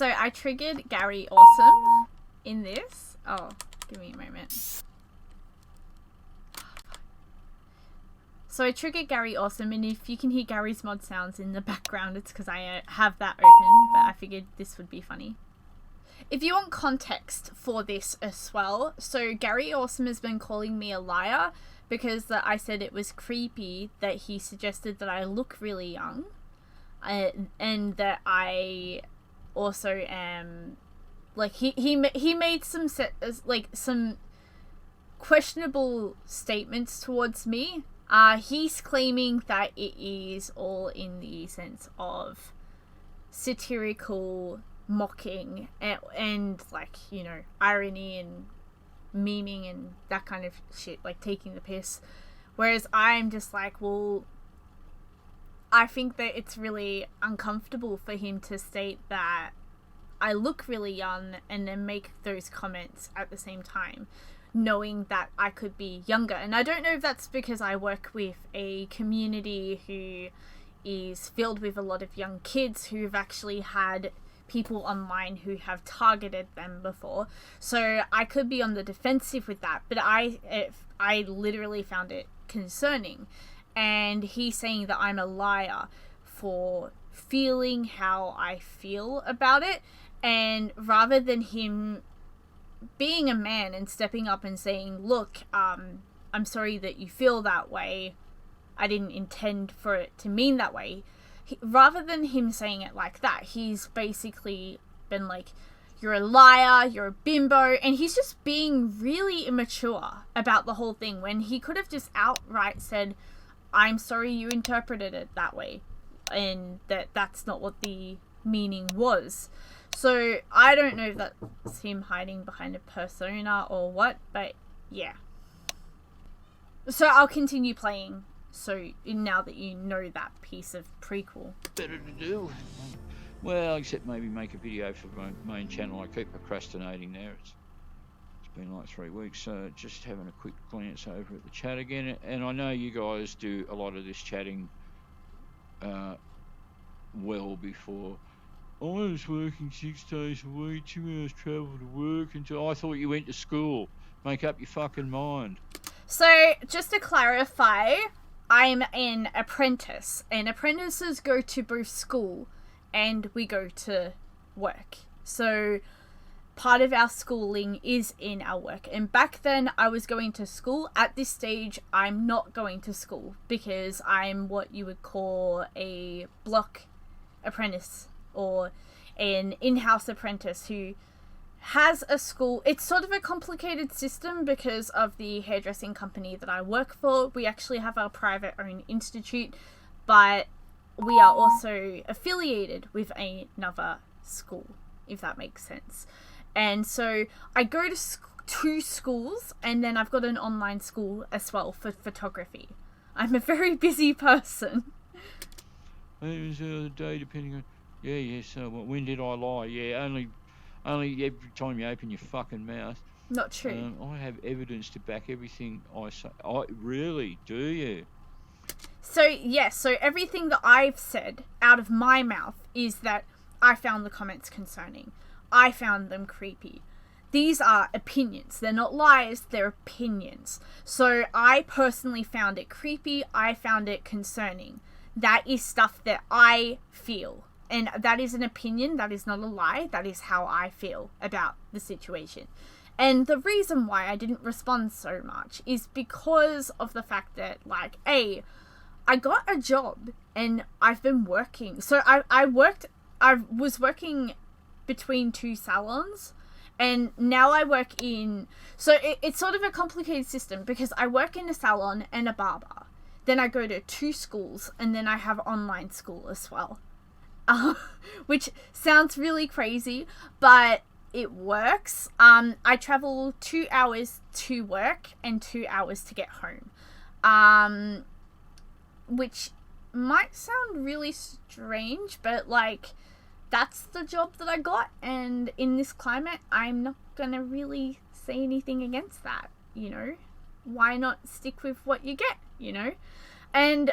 So I triggered Garry Orsum in this. Oh, give me a moment. So I triggered Garry Orsum, and if you can hear Garry's mod sounds in the background, it's because I have that open, but I figured this would be funny. If you want context for this as well, so Garry Orsum has been calling me a liar because I said it was creepy that he suggested that I look really young, and that I also am, like, he made some some questionable statements towards me. He's claiming that it is all in the sense of satirical mocking and like, you know, irony and memeing and that kind of shit, like taking the piss. Whereas I'm just like, well, I think that it's really uncomfortable for him to state that I look really young and then make those comments at the same time, knowing that I could be younger. And I don't know if that's because I work with a community who is filled with a lot of young kids who've actually had people online who have targeted them before. So I could be on the defensive with that, but I literally found it concerning. And he's saying that I'm a liar for feeling how I feel about it. And rather than him being a man and stepping up and saying, look, I'm sorry that you feel that way, I didn't intend for it to mean that way, rather than him saying it like that, he's basically been like, you're a liar, you're a bimbo, and he's just being really immature about the whole thing, when he could have just outright said, I'm sorry you interpreted it that way, and that's not what the meaning was. So I don't know if that's him hiding behind a persona or what, but yeah. So I'll continue playing, so now that you know that piece of prequel. Better to do. Well, except maybe make a video for my main channel. I keep procrastinating there. It's been like 3 weeks, so just having a quick glance over at the chat again. And I know you guys do a lot of this chatting well before. I was working 6 days a week, 2 hours travel to work, until I thought you went to school. Make up your fucking mind. So, just to clarify, I'm an apprentice, and apprentices go to both school and we go to work. So, part of our schooling is in our work. And back then, I was going to school. At this stage, I'm not going to school because I'm what you would call a block apprentice, or an in-house apprentice who has a school. It's sort of a complicated system because of the hairdressing company that I work for. We actually have our private owned institute, but we are also affiliated with another school, if that makes sense. And so I go to two schools, and then I've got an online school as well for photography. I'm a very busy person. It was the other day, depending on... Yeah, so when did I lie? Yeah, only every time you open your fucking mouth. Not true. I have evidence to back everything I say. Really? Do you? So, yes, so everything that I've said out of my mouth is that I found the comments concerning. I found them creepy. These are opinions. They're not lies, they're opinions. So I personally found it creepy. I found it concerning. That is stuff that I feel. And that is an opinion. That is not a lie. That is how I feel about the situation. And the reason why I didn't respond so much is because of the fact that, like, I got a job and I've been working. So I was working between 2 salons, and now I work in... So it's sort of a complicated system because I work in a salon and a barber. Then I go to 2 schools, and then I have online school as well. Which sounds really crazy, but it works. I travel 2 hours to work and 2 hours to get home. Which might sound really strange, but like, that's the job that I got, and in this climate, I'm not gonna really say anything against that, you know? Why not stick with what you get, you know? And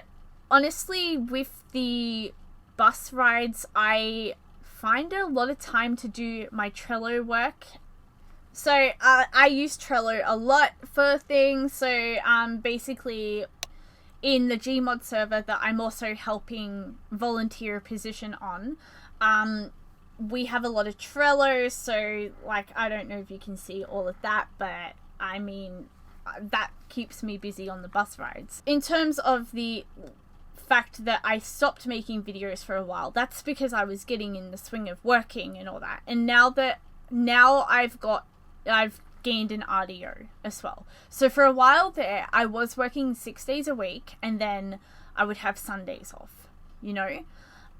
honestly, with the bus rides, I find a lot of time to do my Trello work. So I use Trello a lot for things. So basically in the Gmod server that I'm also helping volunteer a position on, we have a lot of Trello. So like, I don't know if you can see all of that, but I mean, that keeps me busy on the bus rides. In terms of the fact that I stopped making videos for a while, that's because I was getting in the swing of working and all that. And now I've gained an RDO as well. So for a while there, I was working 6 days a week, and then I would have Sundays off, you know?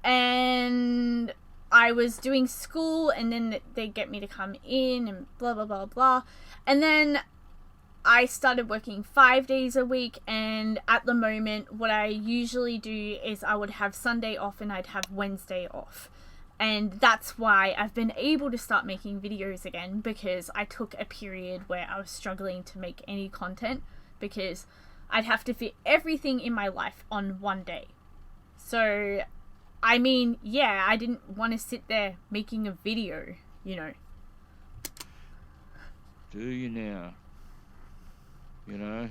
And I was doing school, and then they'd get me to come in and blah, blah, blah, blah. And then I started working 5 days a week, and at the moment, what I usually do is I would have Sunday off and I'd have Wednesday off. And that's why I've been able to start making videos again, because I took a period where I was struggling to make any content because I'd have to fit everything in my life on one day. So, I mean, yeah, I didn't want to sit there making a video, you know. Do you now? You know,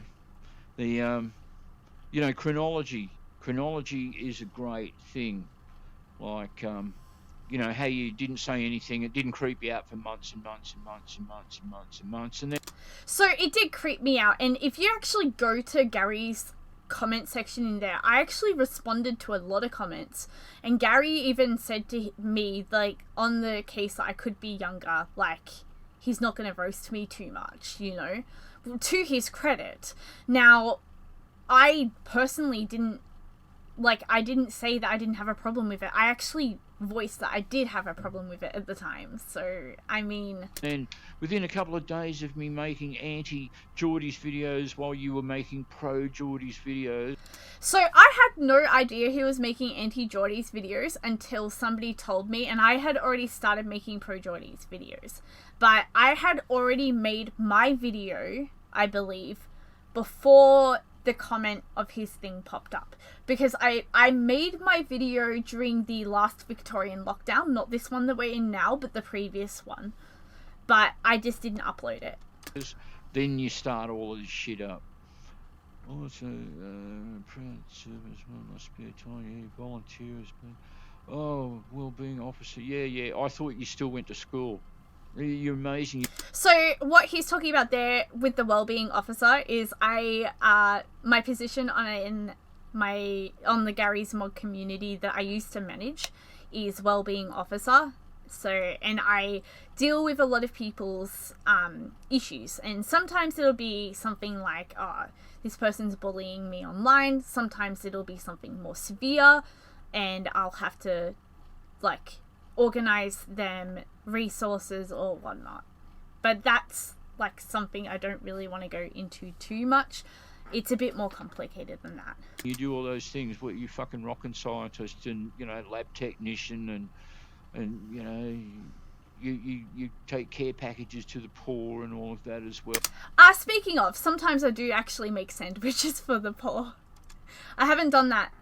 the chronology is a great thing. Like, you know, how you didn't say anything, it didn't creep you out for months and months and months and months and months and months, and then... So it did creep me out, and if you actually go to Garry's comment section in there, I actually responded to a lot of comments, and Garry even said to me, like, on the case that I could be younger, like, he's not going to roast me too much, you know, to his credit. Now, I personally didn't say that I didn't have a problem with it. I actually voiced that I did have a problem with it at the time. So, I mean... And within a couple of days of me making anti-Geordies videos while you were making pro-Geordies videos... So, I had no idea he was making anti-Geordies videos until somebody told me, and I had already started making pro-Geordies videos. But I had already made my video, I believe, before the comment of his thing popped up, because I made my video during the last Victorian lockdown, not this one that we're in now, but the previous one, but I just didn't upload it. Then you start all of this shit up. Also, proud service, must be a tiny volunteers, but well-being officer, yeah, I thought you still went to school. You're amazing. So what he's talking about there with the wellbeing officer is my position on the Garry's Mod community that I used to manage is wellbeing officer. So, and I deal with a lot of people's issues, and sometimes it'll be something like, this person's bullying me online. Sometimes it'll be something more severe, and I'll have to like organize them resources or whatnot. But that's like something I don't really want to go into too much. It's a bit more complicated than that. You do all those things, what, you fucking rocket scientist and, you know, lab technician, and you know, you take care packages to the poor and all of that as well. Speaking of, sometimes I do actually make sandwiches for the poor. I haven't done that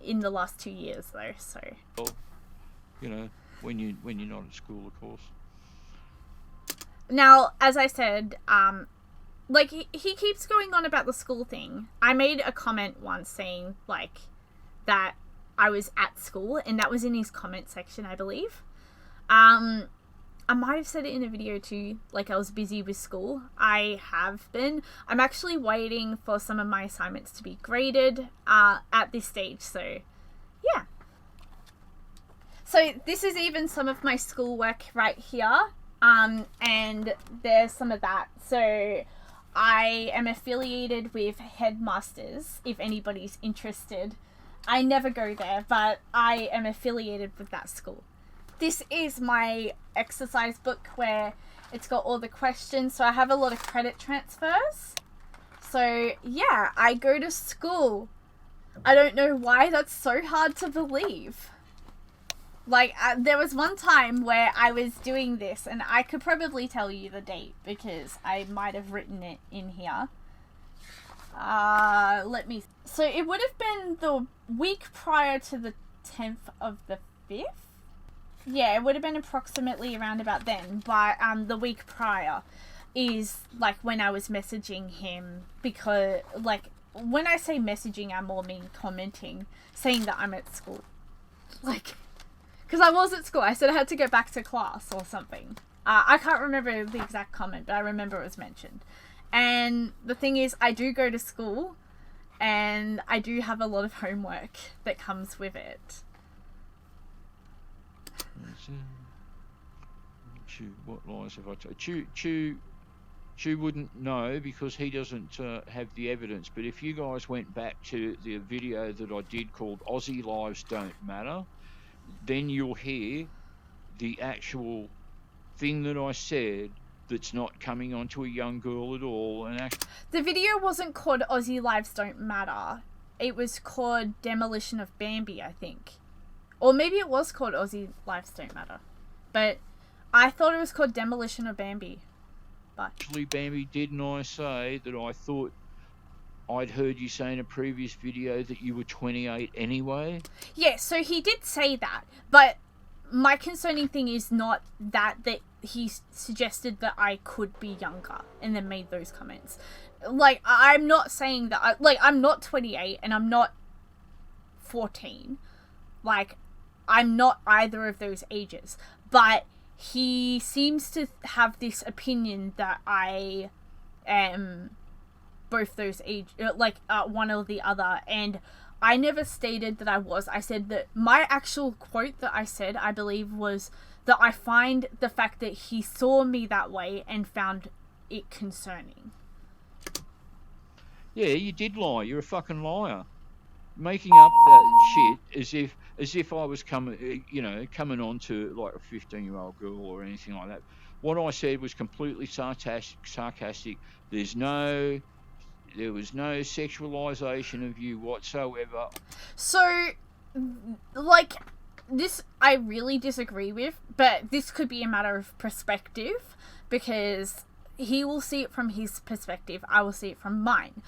in the last 2 years though, so. Well, you know, when you're not at school, of course. Now, as I said, like, he keeps going on about the school thing. I made a comment once saying, like, that I was at school, and that was in his comment section, I believe. I might have said it in a video too, like I was busy with school. I have been. I'm actually waiting for some of my assignments to be graded at this stage, so yeah. So this is even some of my schoolwork right here, and there's some of that. So I am affiliated with Headmasters, if anybody's interested. I never go there, but I am affiliated with that school. This is my exercise book where it's got all the questions, so I have a lot of credit transfers. So yeah, I go to school. I don't know why that's so hard to believe. Like, there was one time where I was doing this, and I could probably tell you the date because I might have written it in here. So it would have been the week prior to the 10th of the 5th. Yeah, it would have been approximately around about then, but the week prior is like when I was messaging him, because like when I say messaging, I more mean commenting, saying that I'm at school. Like, because I was at school. I said I had to go back to class or something. I can't remember the exact comment, but I remember it was mentioned. And the thing is, I do go to school, and I do have a lot of homework that comes with it. What lies have I told? Chew wouldn't know because he doesn't have the evidence. But if you guys went back to the video that I did called Aussie Lives Don't Matter, then you'll hear the actual thing that I said that's not coming onto a young girl at all. And the video wasn't called Aussie Lives Don't Matter. It was called Demolition of Bambi, I think. Or maybe it was called Aussie Lives Don't Matter. But I thought it was called Demolition of Bambi. But actually, Bambi, didn't I say that I thought I'd heard you say in a previous video that you were 28 anyway? Yeah, so he did say that. But my concerning thing is not that he suggested that I could be younger and then made those comments. Like, I'm not saying that... I'm not 28 and I'm not 14. Like, I'm not either of those ages. But he seems to have this opinion that I am both those age, one or the other, and I never stated that I was. I said that my actual quote that I said, I believe, was that I find the fact that he saw me that way and found it concerning. Yeah, you did lie. You're a fucking liar. Making up that shit as if I was coming on to like a 15-year-old girl or anything like that. What I said was completely sarcastic. There was no sexualization of you whatsoever. So, like, this I really disagree with, but this could be a matter of perspective, because he will see it from his perspective, I will see it from mine.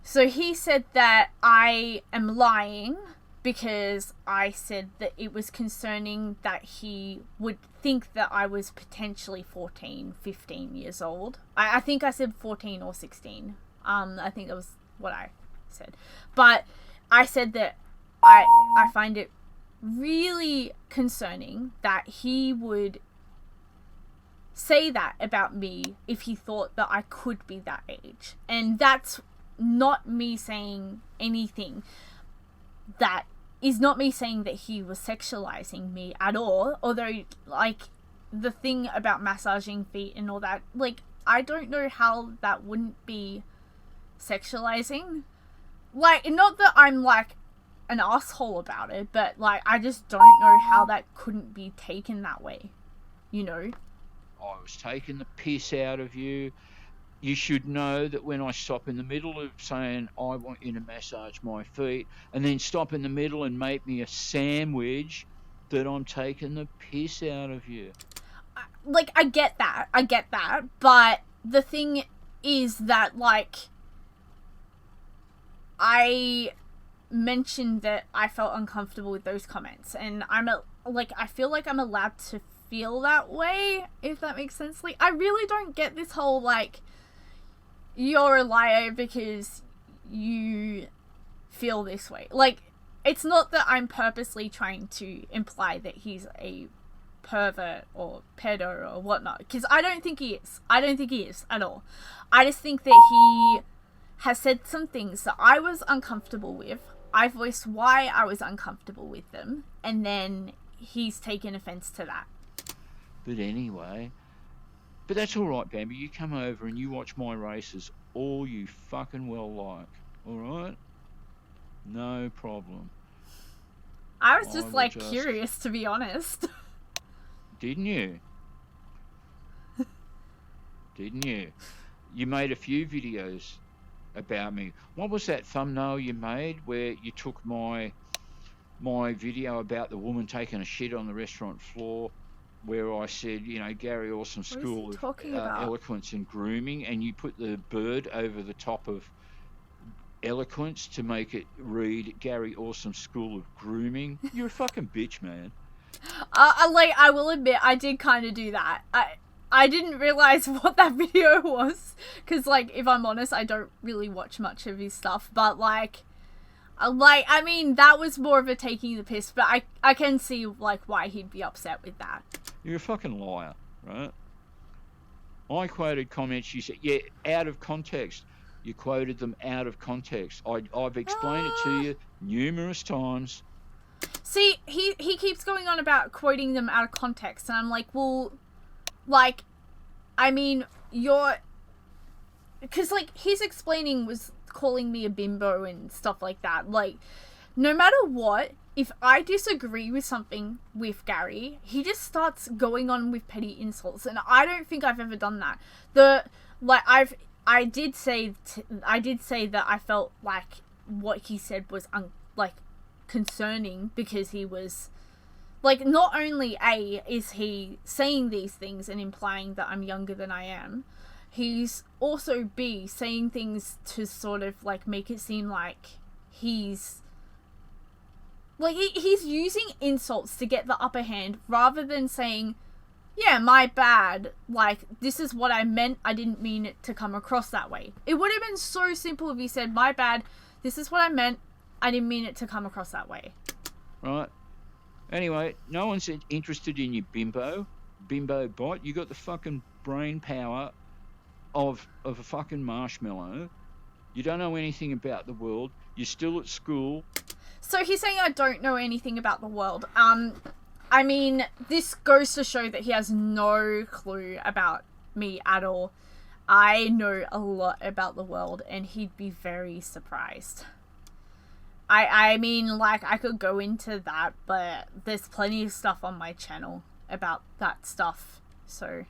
So he said that I am lying because I said that it was concerning that he would think that I was potentially 14, 15 years old. I think I said 14 or 16. I think that was what I said. But I said that I find it really concerning that he would say that about me if he thought that I could be that age. And that's not me saying anything. That is not me saying that he was sexualizing me at all. Although, like, the thing about massaging feet and all that, like, I don't know how that wouldn't be sexualizing. Like, not that I'm, like, an asshole about it, but, like, I just don't know how that couldn't be taken that way. You know? I was taking the piss out of you. You should know that when I stop in the middle of saying, I want you to massage my feet, and then stop in the middle and make me a sandwich, that I'm taking the piss out of you. Like, I get that, but the thing is that, like, I mentioned that I felt uncomfortable with those comments, and I feel like I'm allowed to feel that way, if that makes sense. Like, I really don't get this whole, like, you're a liar because you feel this way. Like, it's not that I'm purposely trying to imply that he's a pervert or pedo or whatnot, because I don't think he is. I don't think he is at all. I just think that he has said some things that I was uncomfortable with. I voiced why I was uncomfortable with them, and then he's taken offense to that. But anyway, but that's all right, Bambi. You come over and you watch my races all you fucking well like. All right? No problem. I was just curious, to be honest. Didn't you? Didn't you? You made a few videos about me. What was that thumbnail you made where you took my video about the woman taking a shit on the restaurant floor, where I said, Garry Orsum School of Eloquence and Grooming, and you put the bird over the top of eloquence to make it read Garry Orsum School of Grooming? You're a fucking bitch, man. I will admit, I did kind of do that. I didn't realize what that video was, because, like, if I'm honest, I don't really watch much of his stuff, but, I mean, that was more of a taking the piss, but I can see, like, why he'd be upset with that. You're a fucking liar, right? I quoted comments you said, yeah, out of context. You quoted them out of context. I've explained it to you numerous times. See, he keeps going on about quoting them out of context, and I'm like, well, like, I mean, because, like, his explaining was calling me a bimbo and stuff like that. Like, no matter what, if I disagree with something with Garry, he just starts going on with petty insults, and I don't think I've ever done that. I did say that I felt like what he said was concerning, because he was, like, not only is he saying these things and implying that I'm younger than I am, he's also saying things to sort of, like, make it seem like he's using insults to get the upper hand, rather than saying, yeah, my bad, like, this is what I meant, I didn't mean it to come across that way. It would have been so simple if he said, my bad, this is what I meant, I didn't mean it to come across that way. Right. Anyway, no one's interested in your bimbo bot. You got the fucking brain power of a fucking marshmallow. You don't know anything about the world. You're still at school. So he's saying I don't know anything about the world. I mean, this goes to show that he has no clue about me at all. I know a lot about the world, and he'd be very surprised. I mean, like, I could go into that, but there's plenty of stuff on my channel about that stuff, so...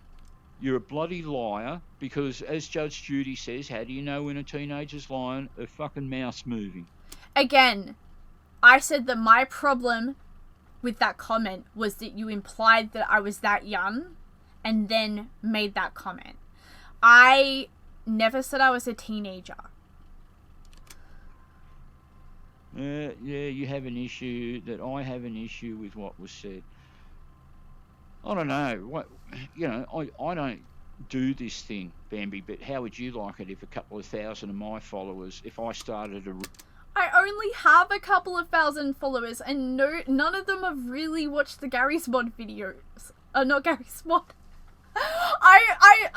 You're a bloody liar, because as Judge Judy says, how do you know when a teenager's lying? A fucking mouse moving. Again, I said that my problem with that comment was that you implied that I was that young, and then made that comment. I never said I was a teenager. Yeah, you have an issue that I have an issue with what was said. I don't know. I don't do this thing, Bambi, but how would you like it if a couple of thousand of my followers, if I started a... I only have a couple of thousand followers, and none of them have really watched the Garry's Mod videos. Not Garry's Mod.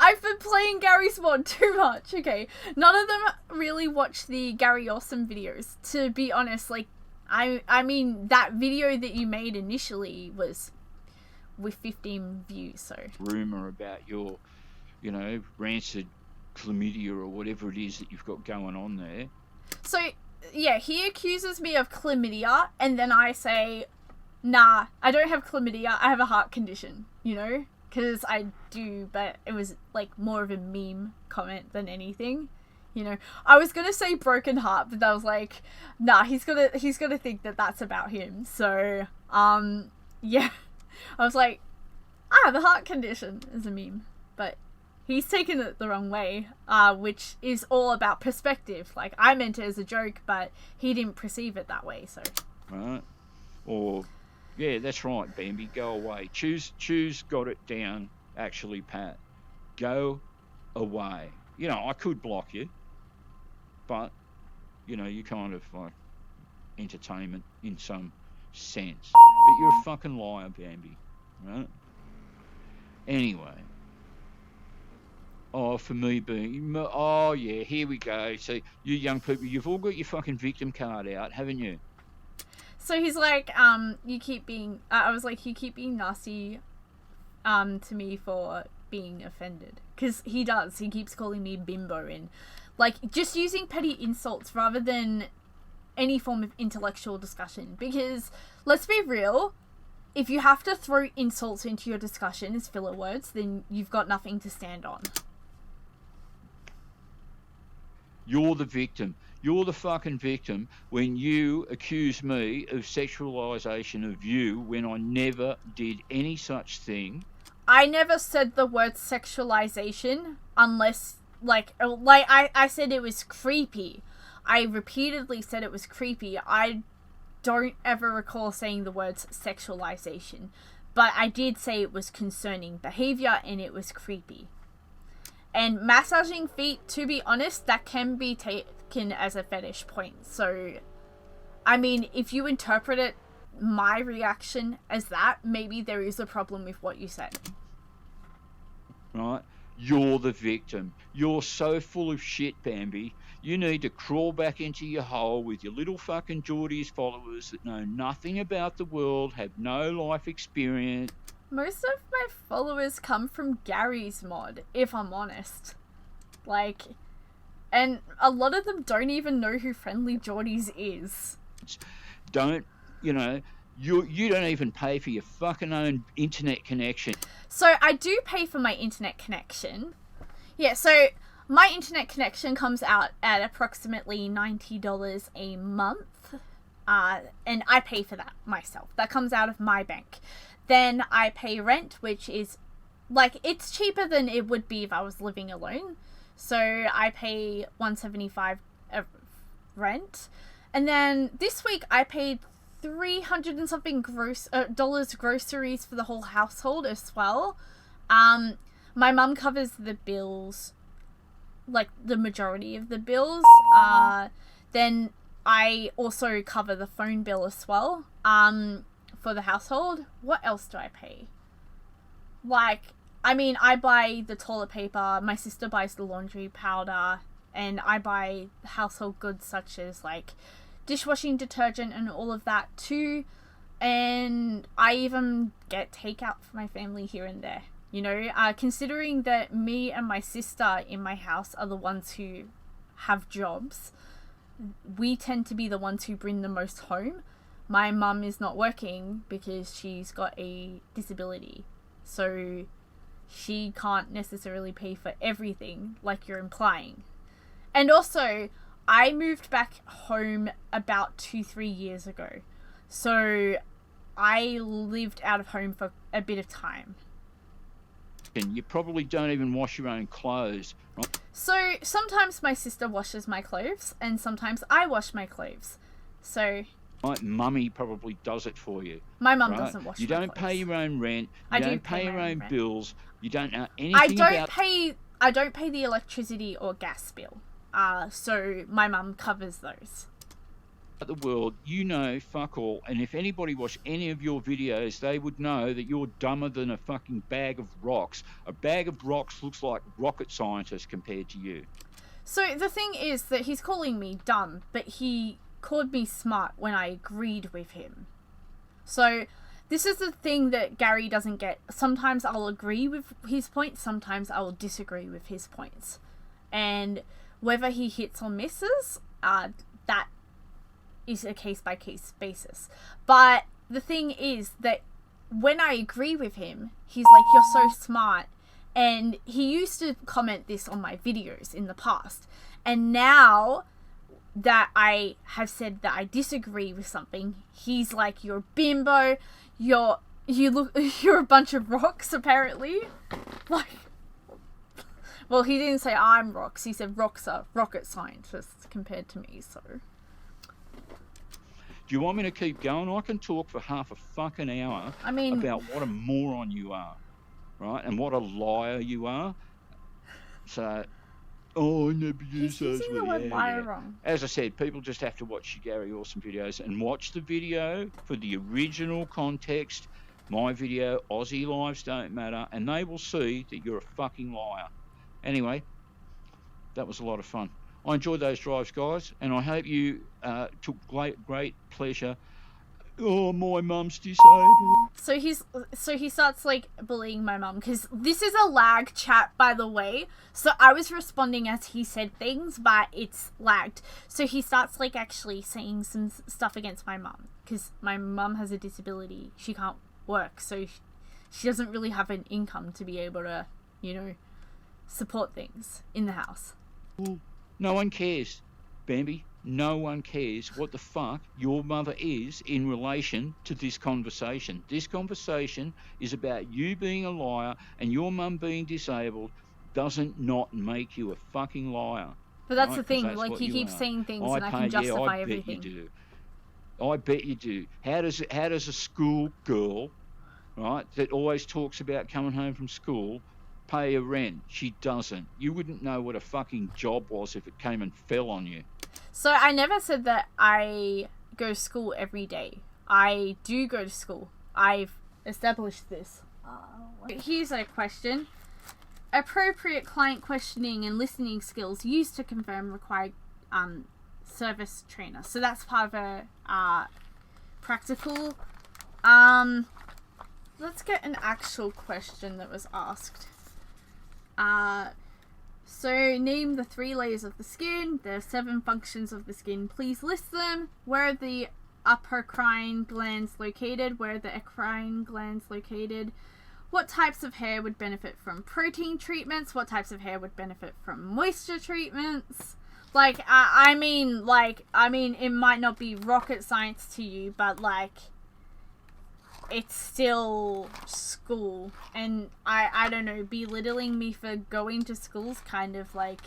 I've been playing Garry's Mod too much, okay. None of them really watch the Garry Orsum videos, to be honest. Like, I mean, that video that you made initially was with 15 views, so... Rumour about your, rancid chlamydia or whatever it is that you've got going on there. So, yeah, he accuses me of chlamydia, and then I say, nah, I don't have chlamydia, I have a heart condition, Because I do, but it was, like, more of a meme comment than anything, I was gonna say broken heart, but I was like, nah, he's gonna think that that's about him, so, yeah. I was like, I have a heart condition as a meme, but he's taken it the wrong way, which is all about perspective. Like, I meant it as a joke, but he didn't perceive it that way, so. Right. Or... yeah, that's right, Bambi. Go away. Choose got it down, actually, Pat. Go away. I could block you, but, you kind of, like, entertainment in some sense. But you're a fucking liar, Bambi. Right? Anyway. Oh, for me being... oh, yeah, here we go. So, you young people, you've all got your fucking victim card out, haven't you? So he's like, you keep being... I was like, you keep being nasty to me for being offended. Because he does. He keeps calling me bimbo and... like, just using petty insults rather than any form of intellectual discussion. Because, let's be real, if you have to throw insults into your discussion as filler words, then you've got nothing to stand on. You're the victim. You're the fucking victim when you accuse me of sexualization of you when I never did any such thing. I never said the word sexualization unless, I said it was creepy. I repeatedly said it was creepy. I don't ever recall saying the words sexualization, but I did say it was concerning behavior and it was creepy. And massaging feet, to be honest, that can be taken as a fetish point. So, I mean, if you interpret it, my reaction as that, maybe there is a problem with what you said. Right? You're the victim. You're so full of shit, Bambi. You need to crawl back into your hole with your little fucking Geordie's followers that know nothing about the world, have no life experience. Most of my followers come from Garry's mod, if I'm honest. Like, and a lot of them don't even know who Friendly Geordies is. Don't, you know, you don't even pay for your fucking own internet connection. So I do pay for my internet connection. Yeah, so my internet connection comes out at approximately $90 a month. And I pay for that myself. That comes out of my bank. Then I pay rent, which is, like, it's cheaper than it would be if I was living alone. So I pay $175 rent. And then this week I paid $300 and something dollars groceries for the whole household as well. My mum covers the bills, like the majority of the bills. Then I also cover the phone bill as well. For the household. What else do I pay? Like, I mean, I buy the toilet paper, my sister buys the laundry powder, and I buy household goods such as, like, dishwashing detergent and all of that too. And I even get takeout for my family here and there. You know, considering that me and my sister in my house are the ones who have jobs, we tend to be the ones who bring the most home. My mum is not working because she's got a disability. So she can't necessarily pay for everything like you're implying. And also, I moved back home about 2-3 years ago. So I lived out of home for a bit of time. And you probably don't even wash your own clothes, right? So sometimes my sister washes my clothes and sometimes I wash my clothes. So My mummy probably does it for you. my mum right? doesn't wash You my don't clothes. pay your own rent. You don't pay your own bills. You don't know anything I don't pay the electricity or gas bill. So my mum covers those. the world, you know fuck all. And if anybody watched any of your videos, they would know that you're dumber than a fucking bag of rocks. A bag of rocks looks like rocket scientists compared to you. So the thing is that he's calling me dumb, but he called me smart when I agreed with him. So this is the thing that Garry doesn't get. Sometimes I'll agree with his points, sometimes I will disagree with his points. And whether he hits or misses, that is a case-by-case basis. But the thing is that when I agree with him, he's like, you're so smart. And he used to comment this on my videos in the past. And now that I have said that I disagree with something, he's like, you're a bimbo, you're a bunch of rocks, apparently. Like, well, he didn't say I'm rocks, he said rocks are rocket scientists compared to me, so. Do you want me to keep going? I can talk for half a fucking hour about what a moron you are, right? And what a liar you are. So, I never use those words. The word liar wrong. As I said, people just have to watch your Garry Orsum videos and watch the video for the original context. My video, Aussie lives don't matter, and they will see that you're a fucking liar. Anyway, that was a lot of fun. I enjoyed those drives, guys, and I hope you took great pleasure. Oh, my mum's disabled. So he starts like bullying my mum, because this is a lag chat, by the way. So I was responding as he said things, but it's lagged. So he starts like actually saying some stuff against my mum, because my mum has a disability. She can't work, so she doesn't really have an income to be able to, you know, support things in the house. No one cares, Bambi. No one cares what the fuck your mother is in relation to this conversation. This conversation is about you being a liar, and your mum being disabled doesn't not make you a fucking liar. But that's right? the thing, That's like he keeps saying things and I can justify everything. Bet you do. I bet you do. How does a school girl, right, that always talks about coming home from school, pay her rent? She doesn't. You wouldn't know what a fucking job was if it came and fell on you. So I never said that I go to school every day. I do go to school. I've established this. Here's a question. Appropriate client questioning and listening skills used to confirm required service trainer. So that's part of a practical. Let's get an actual question that was asked. So name the 3 layers of the skin. There are 7 functions of the skin. Please list them. Where are the apocrine glands located? Where are the eccrine glands located? What types of hair would benefit from protein treatments? What types of hair would benefit from moisture treatments? Like, I mean, it might not be rocket science to you, but, like, it's still school. And I don't know, belittling me for going to school's kind of, like,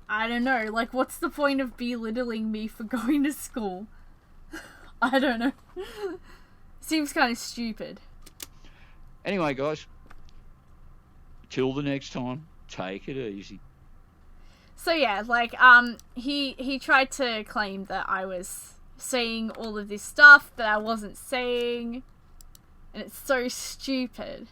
I don't know. Like, what's the point of belittling me for going to school? I don't know. Seems kind of stupid. Anyway, guys, till the next time, take it easy. So yeah, like, he tried to claim that I was saying all of this stuff that I wasn't saying, and it's so stupid.